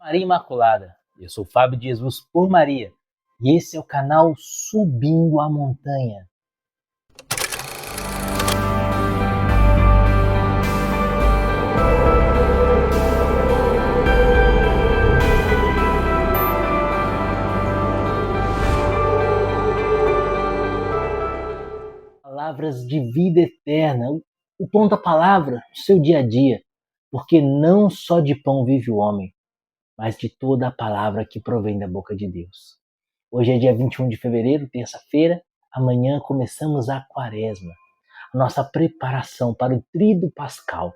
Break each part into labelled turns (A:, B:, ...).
A: Maria Imaculada. Eu sou Fábio de Jesus por Maria e esse é o canal Subindo a Montanha. Palavras de vida eterna, o pão da palavra no seu dia a dia, porque não só de pão vive o homem, mas de toda a palavra que provém da boca de Deus. Hoje é dia 21 de fevereiro, terça-feira, amanhã começamos a quaresma, a nossa preparação para o tríduo pascal.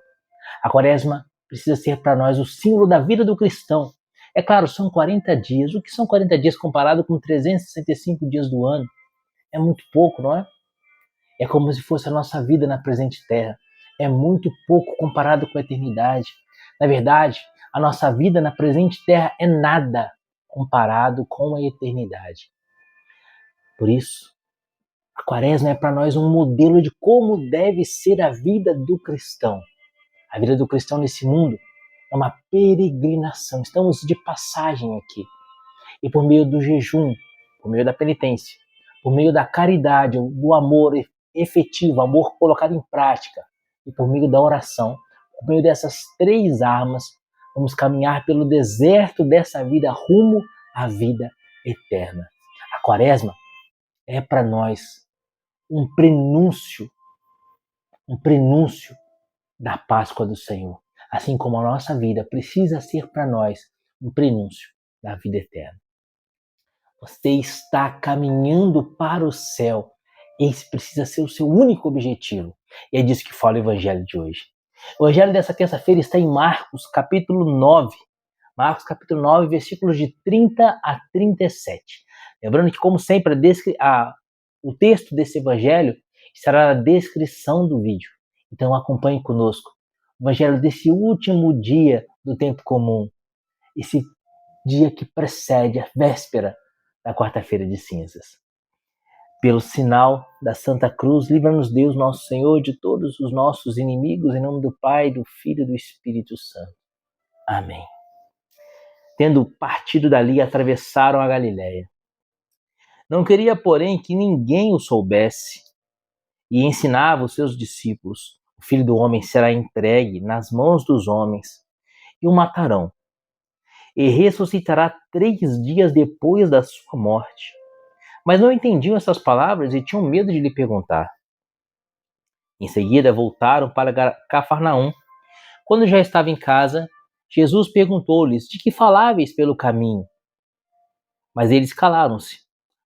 A: A quaresma precisa ser para nós o símbolo da vida do cristão. É claro, são 40 dias. O que são 40 dias comparado com 365 dias do ano? É muito pouco, não é? É como se fosse a nossa vida na presente terra. É muito pouco comparado com a eternidade. Na verdade, a nossa vida na presente terra é nada comparado com a eternidade. Por isso, a quaresma é para nós um modelo de como deve ser a vida do cristão. A vida do cristão nesse mundo é uma peregrinação. Estamos de passagem aqui. E por meio do jejum, por meio da penitência, por meio da caridade, do amor efetivo, amor colocado em prática, e por meio da oração, por meio dessas três armas, vamos caminhar pelo deserto dessa vida rumo à vida eterna. A quaresma é para nós um prenúncio da Páscoa do Senhor. Assim como a nossa vida precisa ser para nós um prenúncio da vida eterna. Você está caminhando para o céu. Esse precisa ser o seu único objetivo. E é disso que fala o Evangelho de hoje. O Evangelho dessa terça-feira está em Marcos, capítulo 9. Marcos, capítulo 9, versículos de 30 a 37. Lembrando que, como sempre, o texto desse Evangelho estará na descrição do vídeo. Então acompanhe conosco o Evangelho desse último dia do tempo comum. Esse dia que precede a véspera da quarta-feira de cinzas. Pelo sinal da Santa Cruz, livra-nos Deus, nosso Senhor, de todos os nossos inimigos, em nome do Pai, do Filho e do Espírito Santo. Amém. Tendo partido dali, atravessaram a Galiléia. Não queria, porém, que ninguém o soubesse, e ensinava os seus discípulos: o Filho do Homem será entregue nas mãos dos homens, e o matarão, e ressuscitará 3 dias depois da sua morte. Mas não entendiam essas palavras e tinham medo de lhe perguntar. Em seguida voltaram para Cafarnaum. Quando já estava em casa, Jesus perguntou-lhes: de que faláveis pelo caminho? Mas eles calaram-se,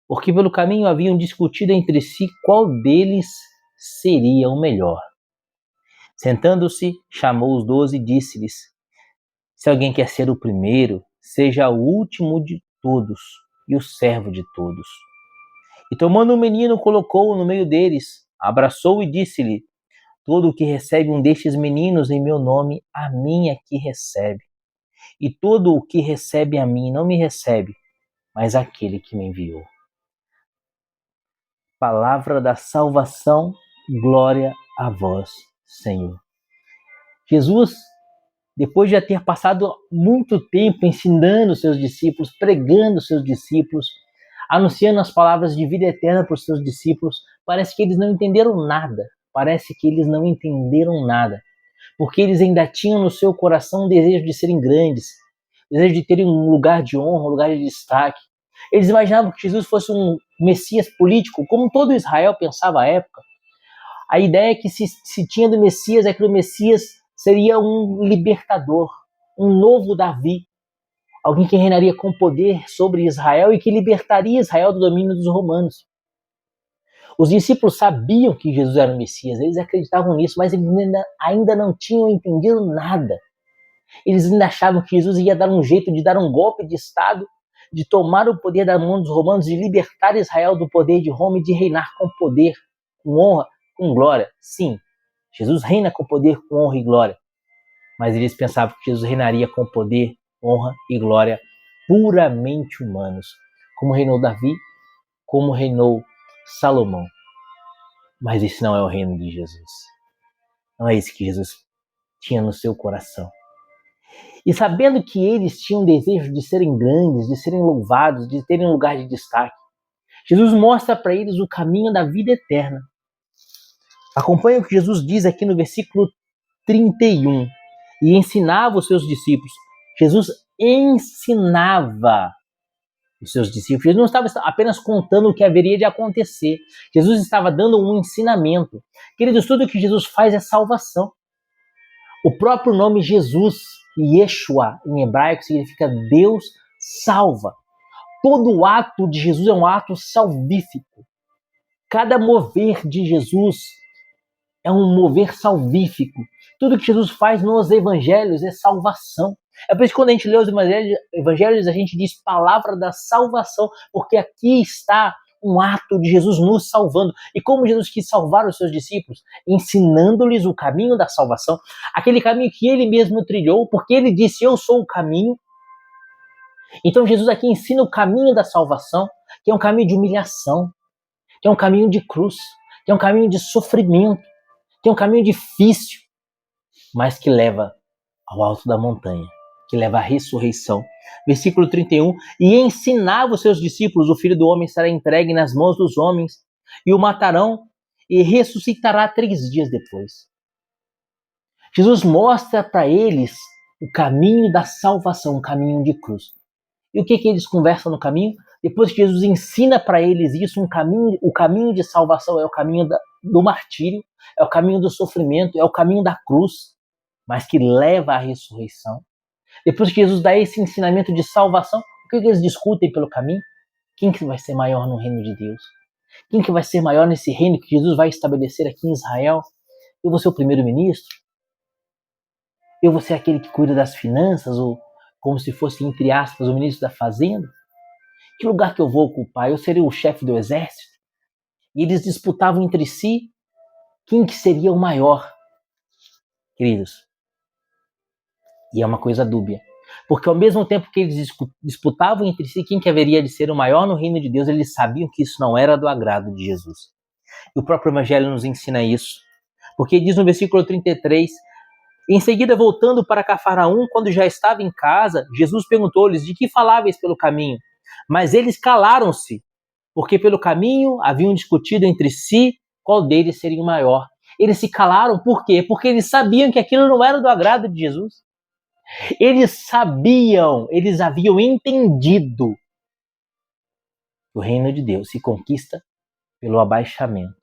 A: porque pelo caminho haviam discutido entre si qual deles seria o melhor. Sentando-se, chamou os 12 e disse-lhes: se alguém quer ser o primeiro, seja o último de todos e o servo de todos. E tomando o menino, colocou-o no meio deles, abraçou-o e disse-lhe: todo o que recebe um destes meninos em meu nome, a mim é que recebe. E todo o que recebe a mim não me recebe, mas aquele que me enviou. Palavra da salvação, glória a vós, Senhor. Jesus, depois de ter passado muito tempo ensinando seus discípulos, pregando seus discípulos, anunciando as palavras de vida eterna para os seus discípulos, parece que eles não entenderam nada. Porque eles ainda tinham no seu coração o desejo de serem grandes, o desejo de terem um lugar de honra, um lugar de destaque. Eles imaginavam que Jesus fosse um Messias político, como todo Israel pensava à época. A ideia que se tinha do Messias é que o Messias seria um libertador, um novo Davi, alguém que reinaria com poder sobre Israel e que libertaria Israel do domínio dos romanos. Os discípulos sabiam que Jesus era o Messias, eles acreditavam nisso, mas eles ainda não tinham entendido nada. Eles ainda achavam que Jesus ia dar um jeito de dar um golpe de Estado, de tomar o poder da mão dos romanos, de libertar Israel do poder de Roma e de reinar com poder, com honra, com glória. Sim, Jesus reina com poder, com honra e glória. Mas eles pensavam que Jesus reinaria com poder, honra e glória puramente humanos, como reinou Davi, como reinou Salomão. Mas esse não é o reino de Jesus. Não é isso que Jesus tinha no seu coração. E sabendo que eles tinham desejo de serem grandes, de serem louvados, de terem um lugar de destaque, Jesus mostra para eles o caminho da vida eterna. Acompanhe o que Jesus diz aqui no versículo 31. E ensinava os seus discípulos. Jesus ensinava os seus discípulos. Jesus não estava apenas contando o que haveria de acontecer. Jesus estava dando um ensinamento. Queridos, tudo que Jesus faz é salvação. O próprio nome Jesus, Yeshua, em hebraico, significa Deus salva. Todo o ato de Jesus é um ato salvífico. Cada mover de Jesus é um mover salvífico. Tudo que Jesus faz nos evangelhos é salvação. É por isso que quando a gente lê os evangelhos, a gente diz palavra da salvação, porque aqui está um ato de Jesus nos salvando. E como Jesus quis salvar os seus discípulos? Ensinando-lhes o caminho da salvação, aquele caminho que ele mesmo trilhou, porque ele disse, eu sou o caminho. Então Jesus aqui ensina o caminho da salvação, que é um caminho de humilhação, que é um caminho de cruz, que é um caminho de sofrimento, que é um caminho difícil, mas que leva ao alto da montanha, que leva à ressurreição. Versículo 31, e ensinava os seus discípulos, o Filho do Homem será entregue nas mãos dos homens, e o matarão, e ressuscitará 3 dias depois. Jesus mostra para eles o caminho da salvação, o caminho de cruz. E o que eles conversam no caminho? Depois que Jesus ensina para eles isso, o caminho de salvação é o caminho do martírio, é o caminho do sofrimento, é o caminho da cruz, mas que leva à ressurreição. Depois que Jesus dá esse ensinamento de salvação, o que eles discutem pelo caminho? Quem que vai ser maior no reino de Deus? Quem que vai ser maior nesse reino que Jesus vai estabelecer aqui em Israel? Eu vou ser o primeiro-ministro? Eu vou ser aquele que cuida das finanças, ou como se fosse, entre aspas, o ministro da fazenda? Que lugar que eu vou ocupar? Eu serei o chefe do exército? E eles disputavam entre si quem que seria o maior. Queridos, e é uma coisa dúbia. Porque ao mesmo tempo que eles disputavam entre si quem que haveria de ser o maior no reino de Deus, eles sabiam que isso não era do agrado de Jesus. E o próprio Evangelho nos ensina isso. Porque diz no versículo 33, em seguida, voltando para Cafarnaum, quando já estava em casa, Jesus perguntou-lhes de que faláveis pelo caminho. Mas eles calaram-se, porque pelo caminho haviam discutido entre si qual deles seria o maior. Eles se calaram, por quê? Porque eles sabiam que aquilo não era do agrado de Jesus. Eles sabiam, eles haviam entendido que o reino de Deus se conquista pelo abaixamento,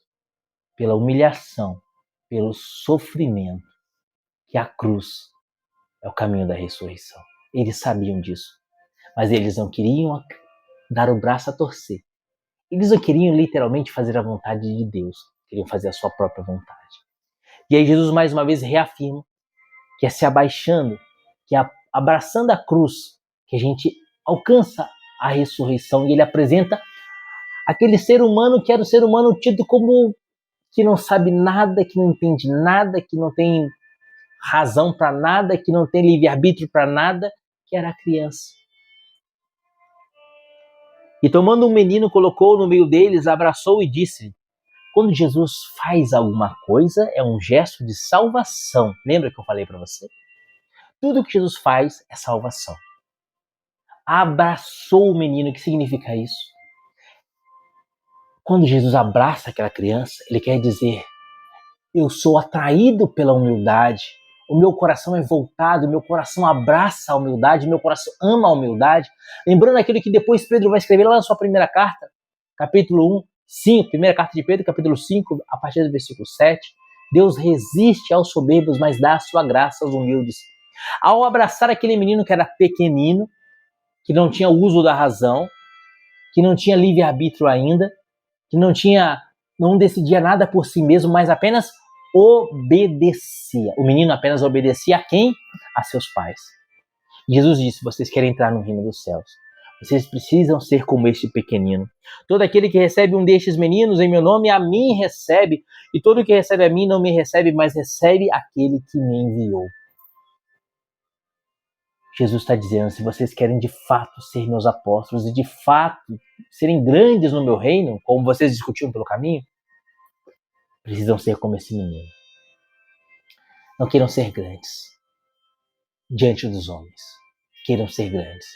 A: pela humilhação, pelo sofrimento, que a cruz é o caminho da ressurreição. Eles sabiam disso, mas eles não queriam dar o braço a torcer. Eles não queriam literalmente fazer a vontade de Deus, queriam fazer a sua própria vontade. E aí Jesus mais uma vez reafirma que é se abaixando, que é abraçando a cruz, que a gente alcança a ressurreição. E ele apresenta aquele ser humano que era o ser humano tido como que não sabe nada, que não entende nada, que não tem razão para nada, que não tem livre-arbítrio para nada, que era a criança. E tomando um menino, colocou no meio deles, abraçou e disse: quando Jesus faz alguma coisa, é um gesto de salvação. Lembra que eu falei para você? Tudo que Jesus faz é salvação. Abraçou o menino, o que significa isso? Quando Jesus abraça aquela criança, ele quer dizer: eu sou atraído pela humildade, o meu coração é voltado, o meu coração abraça a humildade, o meu coração ama a humildade. Lembrando aquilo que depois Pedro vai escrever lá na sua primeira carta, capítulo 1, 5, primeira carta de Pedro, capítulo 5, a partir do versículo 7. Deus resiste aos soberbos, mas dá a sua graça aos humildes. Ao abraçar aquele menino que era pequenino, que não tinha uso da razão, que não tinha livre-arbítrio ainda, que não decidia nada por si mesmo, mas apenas obedecia. O menino apenas obedecia a quem? A seus pais. Jesus disse: vocês querem entrar no reino dos céus, vocês precisam ser como este pequenino. Todo aquele que recebe um destes meninos em meu nome, a mim recebe, e todo que recebe a mim não me recebe, mas recebe aquele que me enviou. Jesus está dizendo: se vocês querem de fato ser meus apóstolos e de fato serem grandes no meu reino, como vocês discutiram pelo caminho, precisam ser como esse menino. Não queiram ser grandes. diante dos homens, queiram ser grandes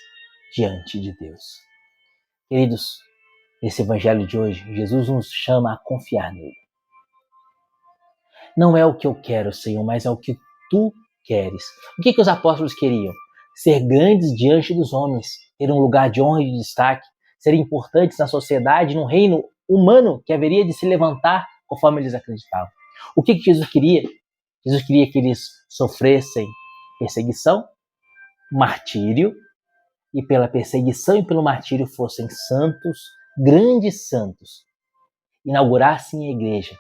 A: diante de Deus. Queridos, nesse evangelho de hoje, Jesus nos chama a confiar nele. Não é o que eu quero, Senhor, mas é o que tu queres. O que os apóstolos queriam? Ser grandes diante dos homens, ter um lugar de honra e de destaque, serem importantes na sociedade, num reino humano que haveria de se levantar conforme eles acreditavam. O que Jesus queria? Jesus queria que eles sofressem perseguição, martírio, e pela perseguição e pelo martírio fossem santos, grandes santos, inaugurassem a igreja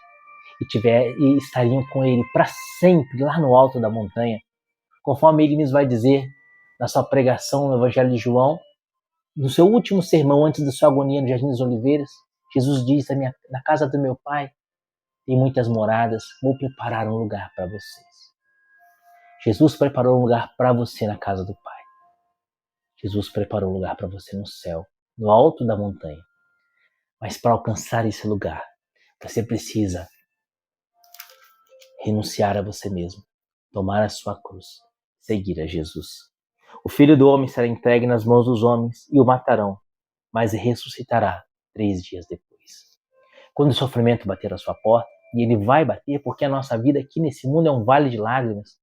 A: e estariam com ele para sempre lá no alto da montanha, conforme ele nos vai dizer na sua pregação no Evangelho de João, no seu último sermão antes da sua agonia no Jardim das Oliveiras. Jesus diz: na casa do meu Pai tem muitas moradas, vou preparar um lugar para vocês. Jesus preparou um lugar para você na casa do Pai. Jesus preparou um lugar para você no céu, no alto da montanha. Mas para alcançar esse lugar, você precisa renunciar a você mesmo, tomar a sua cruz, seguir a Jesus. O Filho do Homem será entregue nas mãos dos homens e o matarão, mas ressuscitará 3 dias depois. Quando o sofrimento bater a sua porta, e ele vai bater porque a nossa vida aqui nesse mundo é um vale de lágrimas,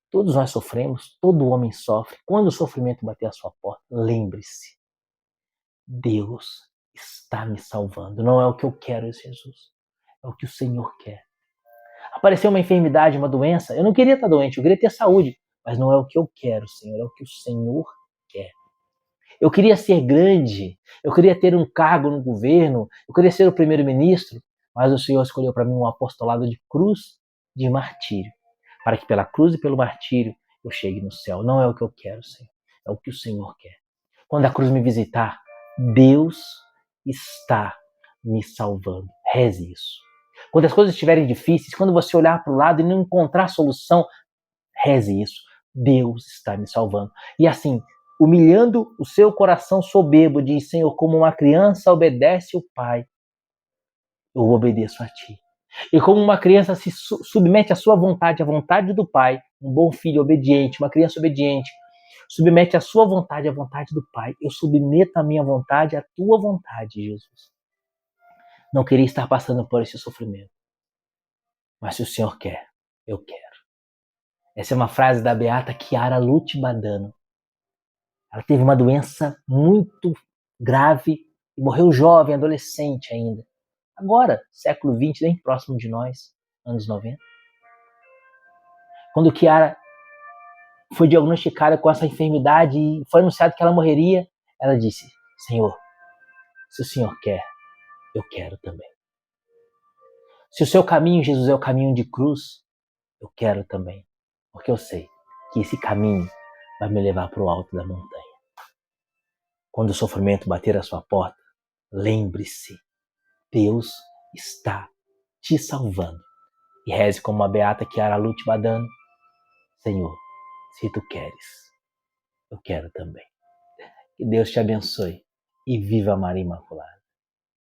A: todos nós sofremos, todo homem sofre. Quando o sofrimento bater a sua porta, lembre-se, Deus está me salvando. Não é o que eu quero, Jesus, é o que o Senhor quer. Apareceu uma enfermidade, uma doença, eu não queria estar doente, eu queria ter saúde, mas não é o que eu quero, Senhor, é o que o Senhor quer. Eu queria ser grande, eu queria ter um cargo no governo, eu queria ser o primeiro-ministro, mas o Senhor escolheu para mim um apostolado de cruz, de martírio, para que pela cruz e pelo martírio eu chegue no céu. Não é o que eu quero, Senhor, é o que o Senhor quer. Quando a cruz me visitar, Deus está me salvando. Reze isso. Quando as coisas estiverem difíceis, quando você olhar para o lado e não encontrar solução, reze isso. Deus está me salvando. E assim, humilhando o seu coração soberbo, diz: Senhor, como uma criança obedece o Pai, eu obedeço a Ti. E como uma criança se submete à sua vontade, à vontade do Pai, um bom filho obediente, uma criança obediente, submete a sua vontade à vontade do Pai, eu submeto a minha vontade à Tua vontade, Jesus. Não queria estar passando por esse sofrimento, mas se o Senhor quer, eu quero. Essa é uma frase da beata Chiara Lutti Badano. Ela teve uma doença muito grave e morreu jovem, adolescente ainda. Agora, século XX, bem próximo de nós, anos 90. Quando Chiara foi diagnosticada com essa enfermidade e foi anunciado que ela morreria, ela disse: Senhor, se o Senhor quer, eu quero também. Se o seu caminho, Jesus, é o caminho de cruz, eu quero também. Porque eu sei que esse caminho vai me levar para o alto da montanha. Quando o sofrimento bater a sua porta, lembre-se, Deus está te salvando. E reze como a beata Chiara Lutti Badano: Senhor, se tu queres, eu quero também. Que Deus te abençoe e viva Maria Imaculada.